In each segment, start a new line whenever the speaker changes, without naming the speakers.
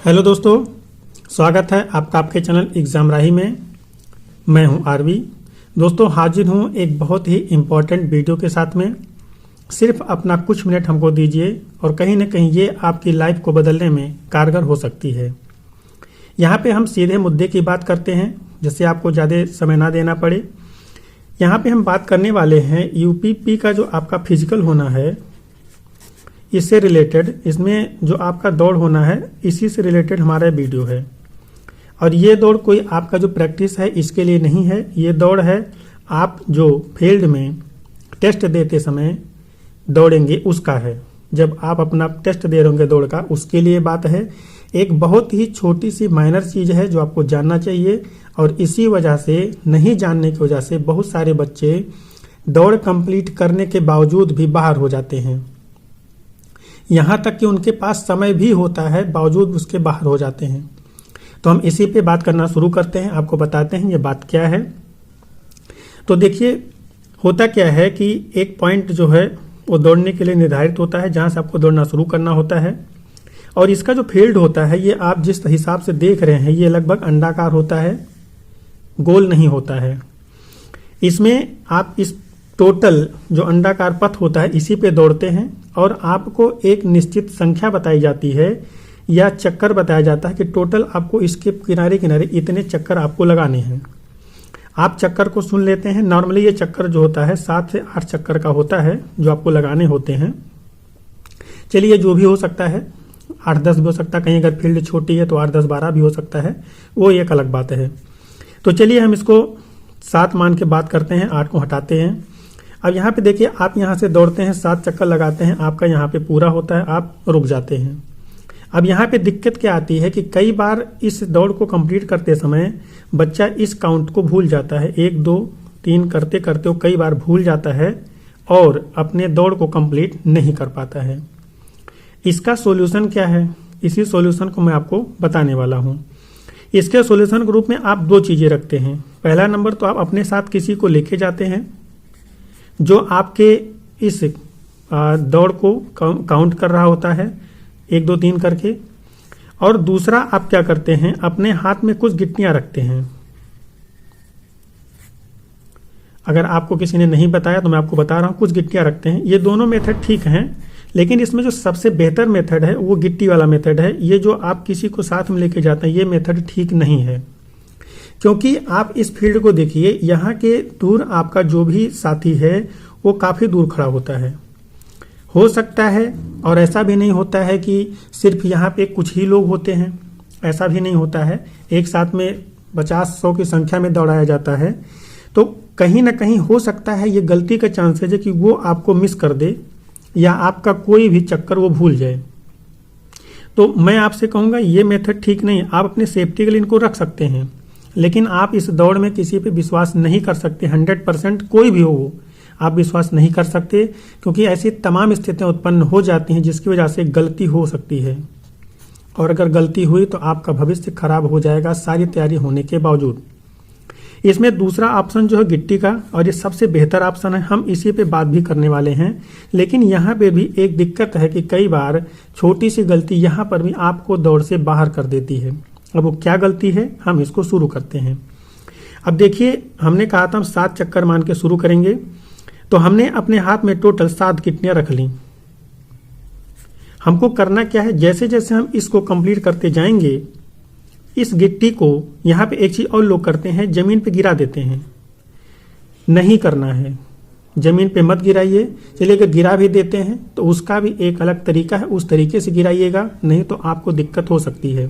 Hello दोस्तों, स्वागत है आपका आपके चैनल एग्जाम राही में। मैं हूं आरवी। दोस्तों हाजिर हूं एक बहुत ही इम्पोर्टेंट वीडियो के साथ में। सिर्फ अपना कुछ मिनट हमको दीजिए और कहीं ना कहीं ये आपकी लाइफ को बदलने में कारगर हो सकती है। यहाँ पे हम सीधे मुद्दे की बात करते हैं जिससे आपको ज़्यादा समय ना देना पड़े। यहाँ पे हम बात करने वाले हैं यूपीपी का जो आपका फिजिकल होना है, इससे रिलेटेड, इसमें जो आपका दौड़ होना है इसी से रिलेटेड हमारा वीडियो है। और ये दौड़ कोई आपका जो प्रैक्टिस है इसके लिए नहीं है, ये दौड़ है आप जो फील्ड में टेस्ट देते समय दौड़ेंगे उसका है। जब आप अपना टेस्ट दे रहे होंगे दौड़ का, उसके लिए बात है। एक बहुत ही छोटी सी माइनर चीज़ है जो आपको जानना चाहिए, और इसी वजह से, नहीं जानने की वजह से बहुत सारे बच्चे दौड़ कंप्लीट करने के बावजूद भी बाहर हो जाते हैं। यहाँ तक कि उनके पास समय भी होता है बावजूद उसके बाहर हो जाते हैं। तो हम इसी पे बात करना शुरू करते हैं, आपको बताते हैं ये बात क्या है। तो देखिए होता क्या है कि एक पॉइंट जो है वो दौड़ने के लिए निर्धारित होता है जहाँ से आपको दौड़ना शुरू करना होता है। और इसका जो फील्ड होता है ये आप जिस हिसाब से देख रहे हैं ये लगभग अंडाकार होता है, गोल नहीं होता है। इसमें आप इस टोटल जो अंडाकार पथ होता है इसी पे दौड़ते हैं और आपको एक निश्चित संख्या बताई जाती है या चक्कर बताया जाता है कि टोटल आपको इसके किनारे किनारे इतने चक्कर आपको लगाने हैं। आप चक्कर को सुन लेते हैं। नॉर्मली ये चक्कर जो होता है 7 से 8 चक्कर का होता है जो आपको लगाने होते हैं। चलिए जो भी हो सकता है, 8-10 भी हो सकता है, कहीं अगर फील्ड छोटी है तो 8-10-12 भी हो सकता है, वो एक अलग बात है। तो चलिए हम इसको 7 मान के बात करते हैं, 8 को हटाते हैं। अब यहाँ पे देखिए आप यहाँ से दौड़ते हैं, 7 चक्कर लगाते हैं, आपका यहाँ पे पूरा होता है, आप रुक जाते हैं। अब यहाँ पे दिक्कत क्या आती है कि कई बार इस दौड़ को कंप्लीट करते समय बच्चा इस काउंट को भूल जाता है। 1 2 3 करते करते वो कई बार भूल जाता है और अपने दौड़ को कंप्लीट नहीं कर पाता है। इसका सॉल्यूशन क्या है, इसी सॉल्यूशन को मैं आपको बताने वाला हूँ। इसके सॉल्यूशन के रूप में आप 2 चीज़ें रखते हैं। पहला नंबर तो आप अपने साथ किसी को लेके जाते हैं जो आपके इस दौड़ को काउंट कर रहा होता है 1 2 3 करके। और दूसरा आप क्या करते हैं, अपने हाथ में कुछ गिट्टियां रखते हैं। अगर आपको किसी ने नहीं बताया तो मैं आपको बता रहा हूं, कुछ गिट्टियां रखते हैं। ये दोनों मेथड ठीक हैं, लेकिन इसमें जो सबसे बेहतर मेथड है वो गिट्टी वाला मेथड है। ये जो आप किसी को साथ में लेके जाते हैं ये मेथड ठीक नहीं है, क्योंकि आप इस फील्ड को देखिए, यहाँ के दूर आपका जो भी साथी है वो काफ़ी दूर खड़ा होता है। हो सकता है, और ऐसा भी नहीं होता है कि सिर्फ यहाँ पे कुछ ही लोग होते हैं, ऐसा भी नहीं होता है। एक साथ में 50-100 की संख्या में दौड़ाया जाता है। तो कहीं ना कहीं हो सकता है ये गलती का चांसेज है कि वो आपको मिस कर दे या आपका कोई भी चक्कर वो भूल जाए। तो मैं आपसे कहूँगा ये मेथड ठीक नहीं है। आप अपने सेफ्टी के लिए इनको रख सकते हैं, लेकिन आप इस दौड़ में किसी पे विश्वास नहीं कर सकते। 100% कोई भी हो आप विश्वास नहीं कर सकते, क्योंकि ऐसी तमाम स्थितियां उत्पन्न हो जाती हैं जिसकी वजह से गलती हो सकती है। और अगर गलती हुई तो आपका भविष्य खराब हो जाएगा सारी तैयारी होने के बावजूद। इसमें दूसरा ऑप्शन जो है गिट्टी का, और ये सबसे बेहतर ऑप्शन है। हम इसी पे बात भी करने वाले हैं, लेकिन यहाँ पे भी एक दिक्कत है कि कई बार छोटी सी गलती यहाँ पर भी आपको दौड़ से बाहर कर देती है। अब वो क्या गलती है, हम इसको शुरू करते हैं। अब देखिए हमने कहा था हम 7 चक्कर मान के शुरू करेंगे, तो हमने अपने हाथ में टोटल 7 गिट्टियां रख ली। हमको करना क्या है, जैसे जैसे हम इसको कंप्लीट करते जाएंगे, इस गिट्टी को यहाँ पे एक चीज और लोग करते हैं, जमीन पे गिरा देते हैं। नहीं करना है, जमीन पे मत गिराइए। चलिए अगर गिरा भी देते हैं तो उसका भी एक अलग तरीका है, उस तरीके से गिराइएगा, नहीं तो आपको दिक्कत हो सकती है।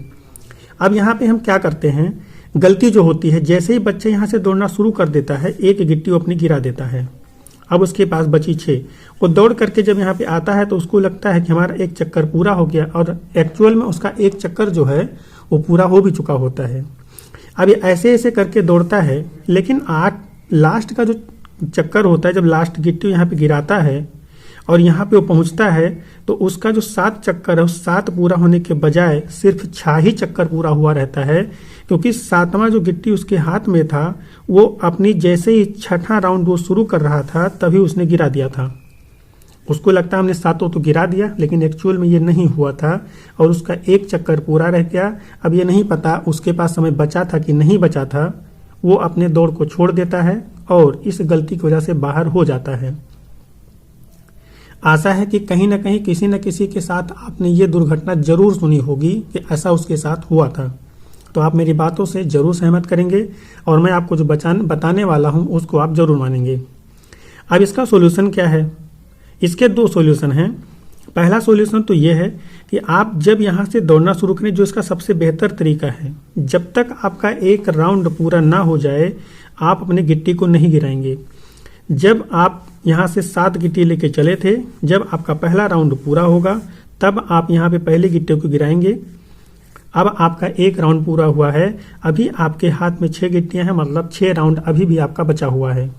अब यहाँ पे हम क्या करते हैं, गलती जो होती है, जैसे ही बच्चा यहाँ से दौड़ना शुरू कर देता है, एक गिट्टी वो अपनी गिरा देता है। अब उसके पास बची 6। वो दौड़ करके जब यहाँ पे आता है तो उसको लगता है कि हमारा एक चक्कर पूरा हो गया, और एक्चुअल में उसका एक चक्कर जो है वो पूरा हो भी चुका होता है। अब ये ऐसे ऐसे करके दौड़ता है, लेकिन लास्ट का जो चक्कर होता है, जब लास्ट गिट्टी यहाँ पे गिराता है और यहाँ पे वो पहुँचता है, तो उसका जो 7 चक्कर है उस 7 पूरा होने के बजाय सिर्फ 6 ही चक्कर पूरा हुआ रहता है, क्योंकि 7वां जो गिट्टी उसके हाथ में था वो अपनी जैसे ही 6ठा राउंड वो शुरू कर रहा था तभी उसने गिरा दिया था। उसको लगता है हमने सातों तो गिरा दिया, लेकिन एक्चुअल में ये नहीं हुआ था और उसका एक चक्कर पूरा रह गया। अब ये नहीं पता उसके पास समय बचा था कि नहीं बचा था, वो अपने दौड़ को छोड़ देता है और इस गलती की वजह से बाहर हो जाता है। आशा है कि कहीं ना कहीं किसी न किसी के साथ आपने ये दुर्घटना जरूर सुनी होगी कि ऐसा उसके साथ हुआ था। तो आप मेरी बातों से जरूर सहमत करेंगे और मैं आपको जो बताने वाला हूं उसको आप जरूर मानेंगे। अब इसका सॉल्यूशन क्या है? इसके दो सॉल्यूशन हैं। पहला सॉल्यूशन तो ये है कि आप जब यहाँ से दौड़ना शुरू करें, जो इसका सबसे बेहतर तरीका है, जब तक आपका एक राउंड पूरा ना हो जाए आप अपने गिट्टी को नहीं गिराएंगे। जब आप यहाँ से 7 गिट्टी लेके चले थे, जब आपका पहला राउंड पूरा होगा तब आप यहाँ पे पहली गिट्टी को गिराएंगे। अब आपका एक राउंड पूरा हुआ है, अभी आपके हाथ में 6 गिट्टियां हैं, मतलब 6 राउंड अभी भी आपका बचा हुआ है।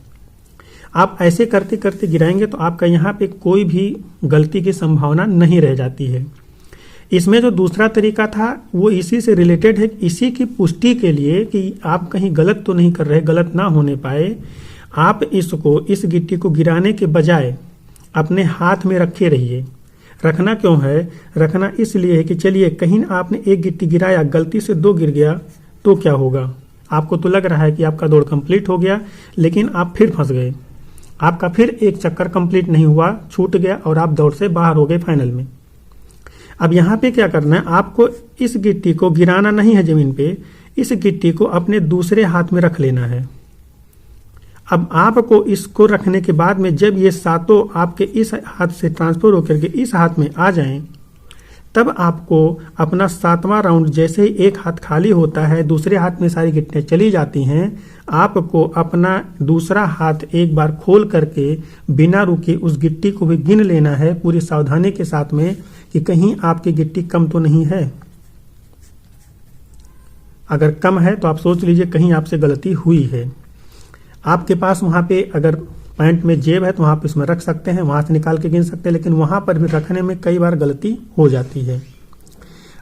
आप ऐसे करते करते गिराएंगे तो आपका यहाँ पे कोई भी गलती की संभावना नहीं रह जाती है। इसमें जो दूसरा तरीका था वो इसी से रिलेटेड है। इसी की पुष्टि के लिए कि आप कहीं गलत तो नहीं कर रहे, गलत ना होने पाए, आप इस गिट्टी को गिराने के बजाय अपने हाथ में रखे रहिए। रखना क्यों है? रखना इसलिए है कि चलिए कहीं आपने एक गिट्टी गिराया, गलती से 2 गिर गया तो क्या होगा? आपको तो लग रहा है कि आपका दौड़ कंप्लीट हो गया, लेकिन आप फिर फंस गए। आपका फिर एक चक्कर कंप्लीट नहीं हुआ, छूट गया और आप दौड़ से बाहर हो गए फाइनल में। अब यहाँ पे क्या करना है? आपको इस गिट्टी को गिराना नहीं है जमीन पे, इस गिट्टी को अपने दूसरे हाथ में रख लेना है। अब आपको इसको रखने के बाद में जब ये सातों आपके इस हाथ से ट्रांसफर होकर के इस हाथ में आ जाएं, तब आपको अपना 7वां राउंड जैसे ही एक हाथ खाली होता है, दूसरे हाथ में सारी गिट्टियां चली जाती हैं, आपको अपना दूसरा हाथ एक बार खोल करके बिना रुके उस गिट्टी को भी गिन लेना है, पूरी सावधानी के साथ में कि कहीं आपकी गिट्टी कम तो नहीं है। अगर कम है तो आप सोच लीजिए कहीं आपसे गलती हुई है। आपके पास वहां पे अगर पैंट में जेब है तो वहां पे इसमें रख सकते हैं, वहां से निकाल के गिन सकते हैं, लेकिन वहां पर भी रखने में कई बार गलती हो जाती है।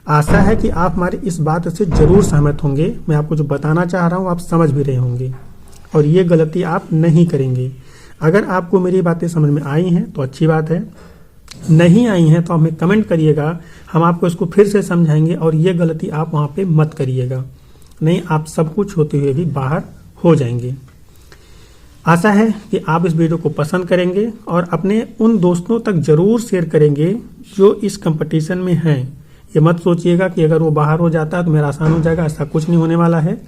आशा है कि आप हमारी इस बात से जरूर सहमत होंगे। मैं आपको जो बताना चाह रहा हूं आप समझ भी रहे होंगे और ये गलती आप नहीं करेंगे। अगर आपको मेरी बातें समझ में आई हैं तो अच्छी बात है, नहीं आई हैं तो हमें कमेंट करिएगा, हम आपको इसको फिर से समझाएंगे और ये गलती आप वहां पे मत करिएगा, नहीं आप सब कुछ होते हुए भी बाहर हो जाएंगे। आशा है कि आप इस वीडियो को पसंद करेंगे और अपने उन दोस्तों तक जरूर शेयर करेंगे जो इस कंपटीशन में हैं। ये मत सोचिएगा कि अगर वो बाहर हो जाता है तो मेरा आसान हो जाएगा, ऐसा कुछ नहीं होने वाला है।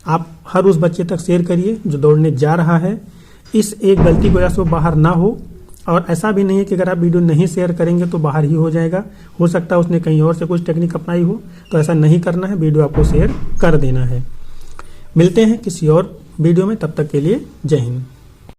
आप हर उस बच्चे तक शेयर करिए जो दौड़ने जा रहा है, इस एक गलती की वजह से वो बाहर ना हो। और ऐसा भी नहीं है कि अगर आप वीडियो नहीं शेयर करेंगे तो बाहर ही हो जाएगा, हो सकता है उसने कहीं और से कुछ टेक्निक अपनाई हो, तो ऐसा नहीं करना है, वीडियो आपको शेयर कर देना है। मिलते हैं किसी और वीडियो में, तब तक के लिए जय हिंद।